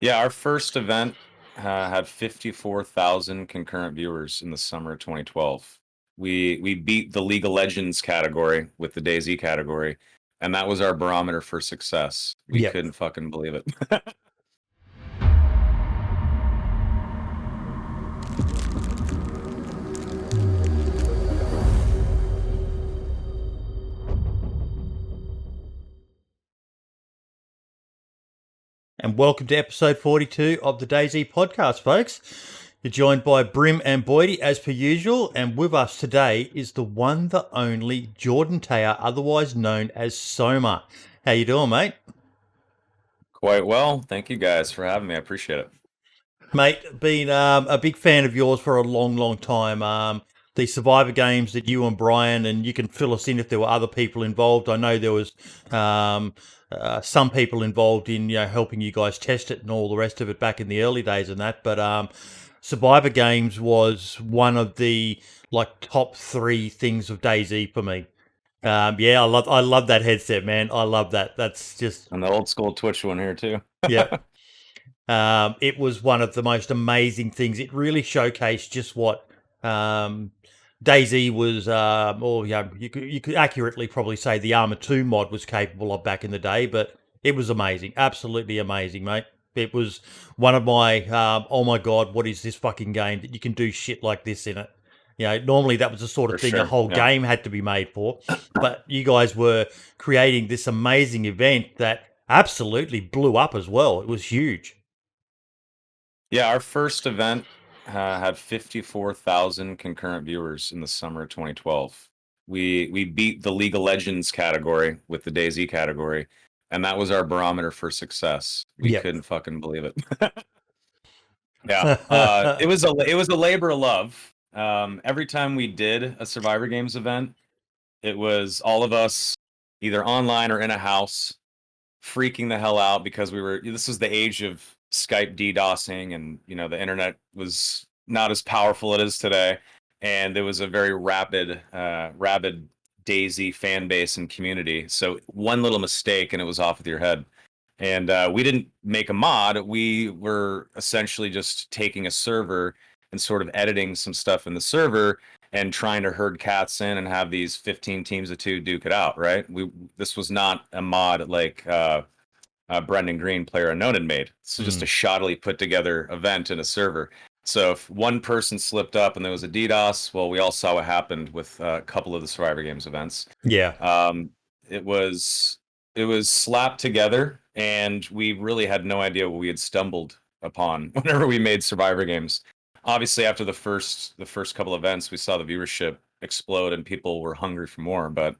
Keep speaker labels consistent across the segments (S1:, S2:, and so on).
S1: Yeah, our first event had 54,000 concurrent viewers in the summer of 2012. We beat the League of Legends category with the DayZ category, and that was our barometer for success. We
S2: Yep.
S1: couldn't fucking believe it.
S2: And welcome to episode 42 of the DayZ podcast, folks. You're joined by Brim and Boydie as per usual, and with us today is the one, the only Jordan Taylor, otherwise known as Soma. How you doing, mate?
S1: Quite well. Thank you guys for having me. I appreciate it.
S2: Mate, been a big fan of yours for a long, long time. The Survivor games that you and Brian, and you can fill us in if there were other people involved. I know there was some people involved in helping you guys test it and all the rest of it back in the early days and that. But Survivor games was one of the top three things of DayZ for me. Yeah, I love that headset, man. I love that. That's just
S1: And the old school Twitch one here too.
S2: yeah. It was one of the most amazing things. It really showcased just what DayZ was, or you could accurately probably say the Arma 2 mod was capable of back in the day, but it was amazing. Absolutely amazing, mate. It was one of my, oh my God, what is this fucking game that you can do shit like this in it? Normally that was the sort of
S1: For
S2: thing a
S1: sure.
S2: whole
S1: Yeah.
S2: game had to be made for, but you guys were creating this amazing event that absolutely blew up as well. It was huge.
S1: Yeah, our first event had 54,000 concurrent viewers in the summer of 2012. We beat the League of Legends category with the DayZ category, and that was our barometer for success. We
S2: Yep.
S1: couldn't fucking believe it. Yeah, it was a labor of love. Every time we did a Survivor Games event, it was all of us either online or in a house freaking the hell out because this was the age of Skype DDoSing, and the internet was not as powerful as it is today, and there was a very rabid DayZ fan base and community. So one little mistake and it was off with your head. And we didn't make a mod. We were essentially just taking a server and sort of editing some stuff in the server and trying to herd cats in and have these 15 teams of two duke it out, right? This was not a mod like Brendan Green, Player Unknown, had made. This was just a shoddily put together event in a server. So if one person slipped up and there was a DDoS, well, we all saw what happened with a couple of the Survivor Games events.
S2: Yeah.
S1: It was slapped together, and we really had no idea what we had stumbled upon whenever we made Survivor Games. Obviously, after the first couple events, we saw the viewership explode and people were hungry for more. But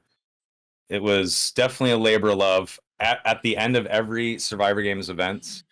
S1: it was definitely a labor of love. At the end of every Survivor Games event,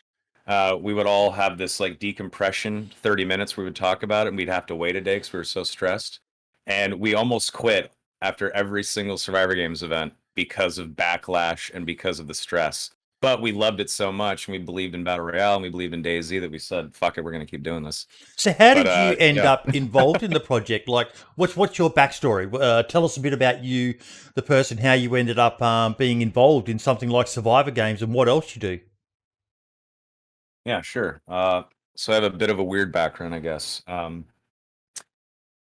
S1: we would all have this like decompression 30 minutes. We would talk about it, and we'd have to wait a day because we were so stressed. And we almost quit after every single Survivor Games event because of backlash and because of the stress. But we loved it so much, and we believed in Battle Royale, and we believed in DayZ that we said, "Fuck it, we're going to keep doing this."
S2: So how
S1: But
S2: did you end
S1: yeah.
S2: up involved in the project? Like, what's your backstory? Tell us a bit about you, the person, how you ended up being involved in something like Survivor Games, and what else you do.
S1: Yeah, sure. So I have a bit of a weird background, I guess. I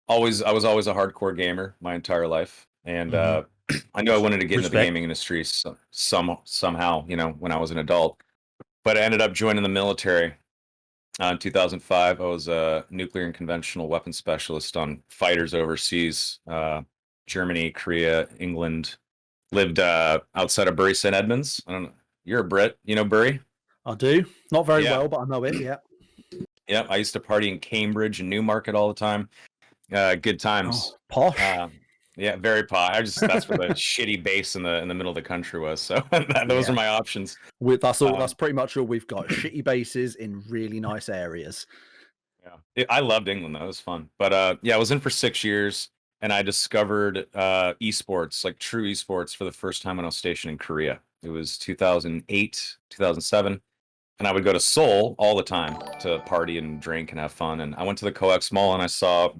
S1: was always a hardcore gamer my entire life, and I knew I wanted to get into the
S2: Respect.
S1: gaming industry somehow, when I was an adult. But I ended up joining the military in 2005. I was a nuclear and conventional weapons specialist on fighters overseas, Germany, Korea, England. Lived outside of Bury St. Edmunds. I don't know. You're a Brit, you know Bury?
S3: I do. Not very
S1: Yeah.
S3: well, but I know it, yeah.
S1: Yeah, I used to party in Cambridge and Newmarket all the time. Good times.
S3: Oh, posh.
S1: Yeah, very posh. That's where the shitty base in the middle of the country was. So those are my options.
S3: That's pretty much all we've got. Shitty bases in really nice areas.
S1: Yeah, I loved England though. It was fun. But yeah, I was in for 6 years, and I discovered esports, like true esports, for the first time when I was stationed in Korea. It was 2008, 2007. And I would go to Seoul all the time to party and drink and have fun. And I went to the Coex Mall and I saw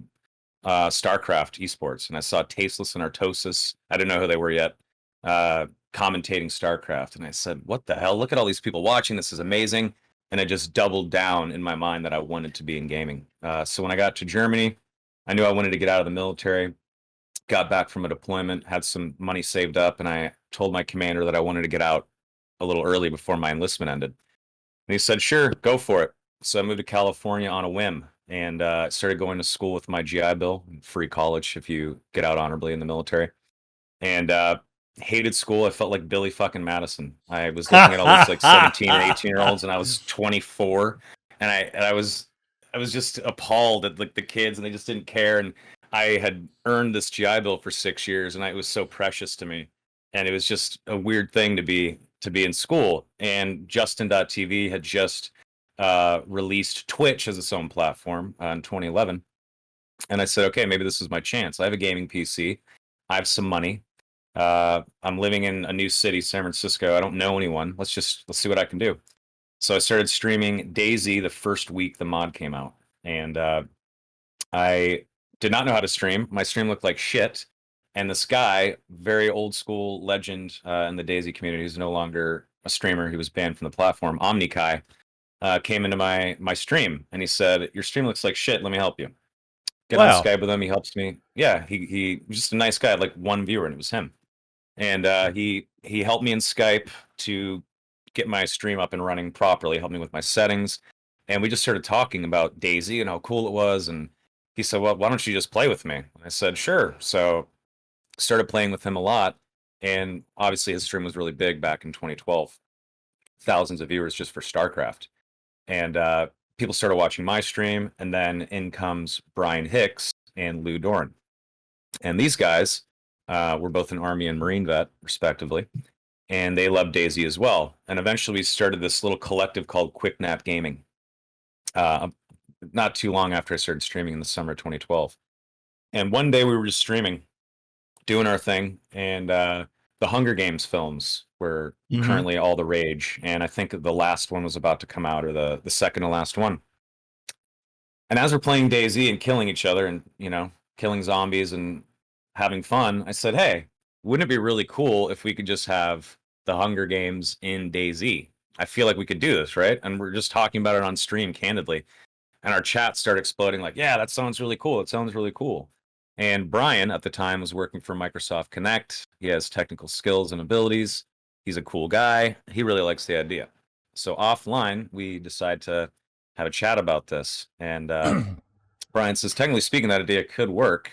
S1: StarCraft esports, and I saw Tasteless and Artosis. I didn't know who they were yet, commentating StarCraft. And I said, "What the hell? Look at all these people watching. This is amazing." and it just doubled down in my mind that I wanted to be in gaming. So when I got to Germany, I knew I wanted to get out of the military. Got back from a deployment, had some money saved up, and I told my commander that I wanted to get out a little early before my enlistment ended. And he said, "Sure, go for it." So I moved to California on a whim and started going to school with my GI Bill, free college if you get out honorably in the military. And hated school. I felt like Billy fucking Madison. I was looking at all these like 17 and 18-year-olds, and I was 24, and I was just appalled at like the kids, and they just didn't care. And I had earned this GI Bill for 6 years, and it was so precious to me. And it was just a weird thing to be in school. And Justin.tv had just released Twitch as its own platform in 2011. And I said, okay, maybe this is my chance. I have a gaming PC. I have some money. I'm living in a new city, San Francisco. I don't know anyone. Let's see what I can do. So I started streaming DayZ the first week the mod came out, and I did not know how to stream. My stream looked like shit, and this guy, very old school legend in the DayZ community, who's no longer a streamer. He was banned from the platform. Omnikai came into my stream, and he said, "Your stream looks like shit. Let me help you." Get on
S2: Wow.
S1: Skype with him. He helps me. Yeah, he was just a nice guy. I had like one viewer, and it was him. And he helped me in Skype to get my stream up and running properly, helped me with my settings, and we just started talking about DayZ and how cool it was. And he said, "Well, why don't you just play with me?" And I said, "Sure." So started playing with him a lot, and obviously his stream was really big back in 2012, thousands of viewers just for StarCraft, and people started watching my stream, and then in comes Brian Hicks and Lou Doran, and these guys were both an Army and Marine vet, respectively, and they loved DayZ as well. And eventually, we started this little collective called Quick Nap Gaming. Not too long after I started streaming in the summer of 2012, and one day we were just streaming, doing our thing, and the Hunger Games films were currently all the rage, and I think the last one was about to come out, or the second to last one. And as we're playing DayZ and killing each other, and killing zombies and having fun, I said, "Hey, wouldn't it be really cool if we could just have the Hunger Games in DayZ? I feel like we could do this, right?" And we're just talking about it on stream candidly. And our chat started exploding like, "Yeah, that sounds really cool. It sounds really cool." And Brian at the time was working for Microsoft Connect. He has technical skills and abilities. He's a cool guy. He really likes the idea. So offline, we decide to have a chat about this. And Brian says, technically speaking, that idea could work.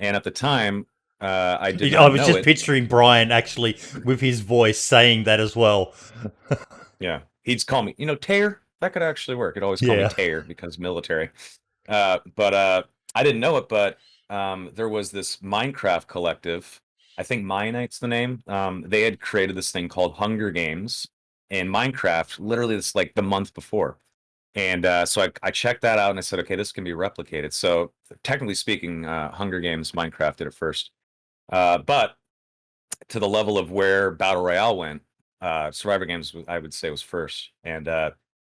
S1: And at the time, I did
S2: I
S1: not
S2: was
S1: know
S2: just
S1: it.
S2: picturing Brian actually with his voice saying that as well.
S1: Yeah, he'd call me, Tayer. That could actually work. He'd always call me
S2: Yeah.
S1: Tayer because military. But I didn't know it. But there was this Minecraft collective. I think Mionite's the name. They had created this thing called Hunger Games in Minecraft. Literally, this like the month before. And so I checked that out, and I said, okay, this can be replicated. So technically speaking, Hunger Games Minecraft did it first. But to the level of where Battle Royale went, Survivor Games, I would say, was first. And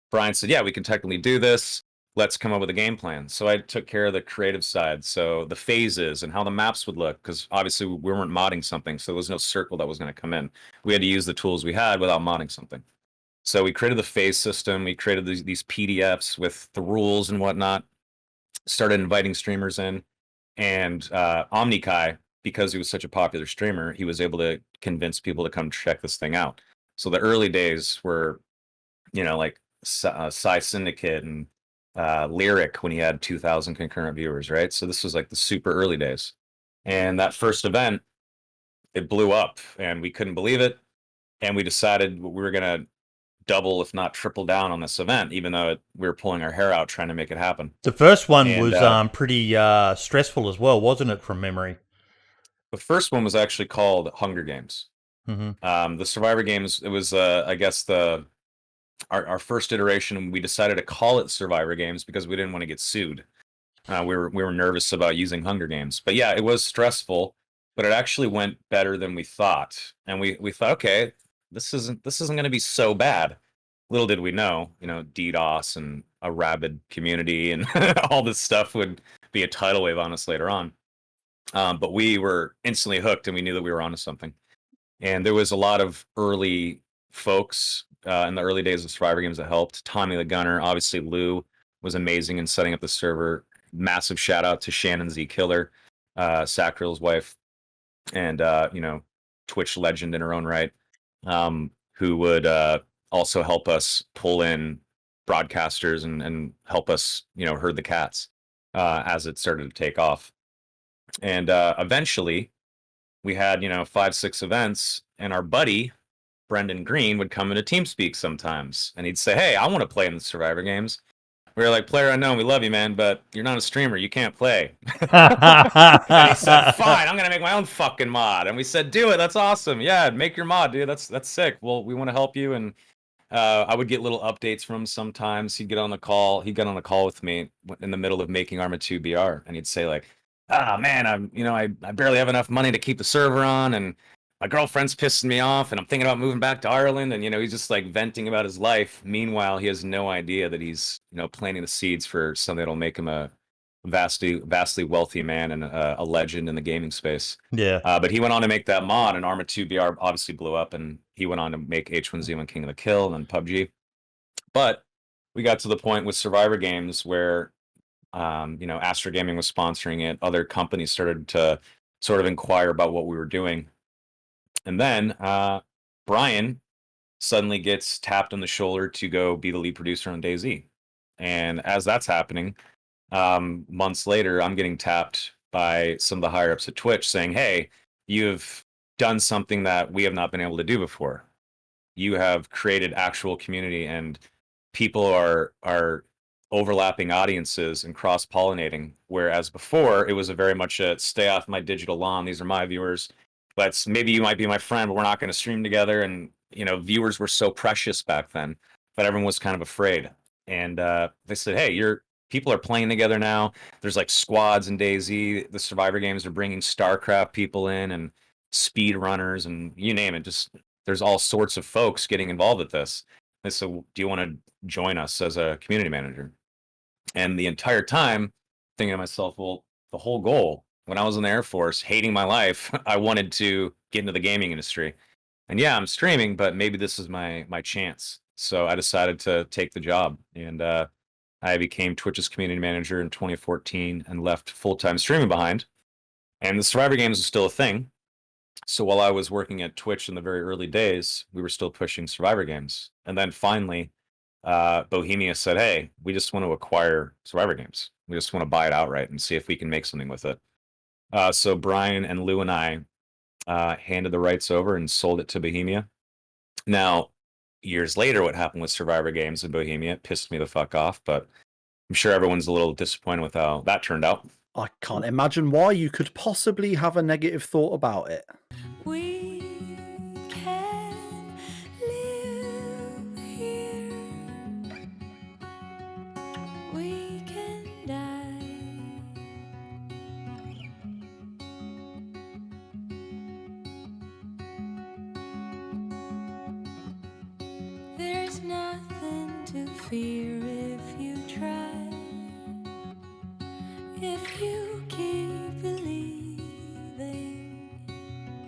S1: Brian said, yeah, we can technically do this. Let's come up with a game plan. So I took care of the creative side. So the phases and how the maps would look, because obviously we weren't modding something. So there was no circle that was going to come in. We had to use the tools we had without modding something. So we created the phase system. We created these PDFs with the rules and whatnot. Started inviting streamers in, and Omnikai, because he was such a popular streamer, he was able to convince people to come check this thing out. So the early days were, like Psy Syndicate and Lyric when he had 2,000 concurrent viewers, right? So this was like the super early days, and that first event, it blew up, and we couldn't believe it, and we decided we were gonna double, if not triple down on this event, even though we were pulling our hair out trying to make it happen.
S2: The first one
S1: And
S2: was pretty stressful as well, wasn't it, from memory?
S1: the first one was actually called Hunger Games. The Survivor Games, it was, I guess, our first iteration. We decided to call it Survivor Games because we didn't want to get sued. We were nervous about using Hunger Games, but yeah, it was stressful, but it actually went better than we thought. And we thought, okay, this isn't going to be so bad. Little did we know, DDoS and a rabid community and all this stuff would be a tidal wave on us later on. But we were instantly hooked, and we knew that we were onto something. And there was a lot of early folks in the early days of Survivor Games that helped. Tommy the Gunner, obviously Lou was amazing in setting up the server. Massive shout out to Shannon Z Killer, Sacril's wife, and Twitch legend in her own right, who would also help us pull in broadcasters and help us, herd the cats as it started to take off. And eventually, we had 5-6 events, and our buddy Brendan Green would come into TeamSpeak sometimes, and he'd say, "Hey, I want to play in the Survivor Games." We were like, "Player unknown, we love you, man, but you're not a streamer. You can't play." And he said, "Fine, I'm gonna make my own fucking mod." And we said, "Do it. That's awesome. Yeah, make your mod, dude. That's sick. Well, we want to help you." And I would get little updates from him sometimes. He'd get on the call. He'd get on a call with me in the middle of making Arma 2 BR, and he'd say like, "Ah, man, I barely have enough money to keep the server on, and my girlfriend's pissing me off, and I'm thinking about moving back to Ireland." And he's just like venting about his life. Meanwhile, he has no idea that he's planting the seeds for something that'll make him a vastly wealthy man and a legend in the gaming space.
S2: Yeah.
S1: But he went on to make that mod, and Arma 2 BR obviously blew up, and he went on to make H1Z1 King of the Kill and then PUBG. But we got to the point with Survivor Games where, Astro Gaming was sponsoring it. Other companies started to sort of inquire about what we were doing. And then Brian suddenly gets tapped on the shoulder to go be the lead producer on DayZ. And as that's happening, months later, I'm getting tapped by some of the higher ups at Twitch saying, "Hey, you've done something that we have not been able to do before. You have created actual community, and people are overlapping audiences and cross-pollinating, whereas before it was a very much a stay off my digital lawn. These are my viewers. But maybe you might be my friend, but we're not going to stream together." And viewers were so precious back then that everyone was kind of afraid. And they said, "Hey, people are playing together now. There's like squads in DayZ. The Survivor Games are bringing StarCraft people in and speed runners and you name it. Just there's all sorts of folks getting involved with this." They said, "Do you want to join us as a community manager?" And the entire time, thinking to myself, well, the whole goal when I was in the Air Force, hating my life, I wanted to get into the gaming industry. And yeah, I'm streaming, but maybe this is my chance. So I decided to take the job, and I became Twitch's community manager in 2014 and left full-time streaming behind. And the Survivor Games was still a thing. So while I was working at Twitch in the very early days, we were still pushing Survivor Games. And then finally, Bohemia said, "Hey, we just want to acquire Survivor Games. We just want to buy it outright and see if we can make something with it." So Brian and Lou and I handed the rights over and sold it to Bohemia. Now, years later, what happened with Survivor Games and Bohemia pissed me the fuck off, but I'm sure everyone's a little disappointed with how that turned out.
S3: I can't imagine why you could possibly have a negative thought about it.
S4: We can live here. We can die. There's nothing to fear if you try. If you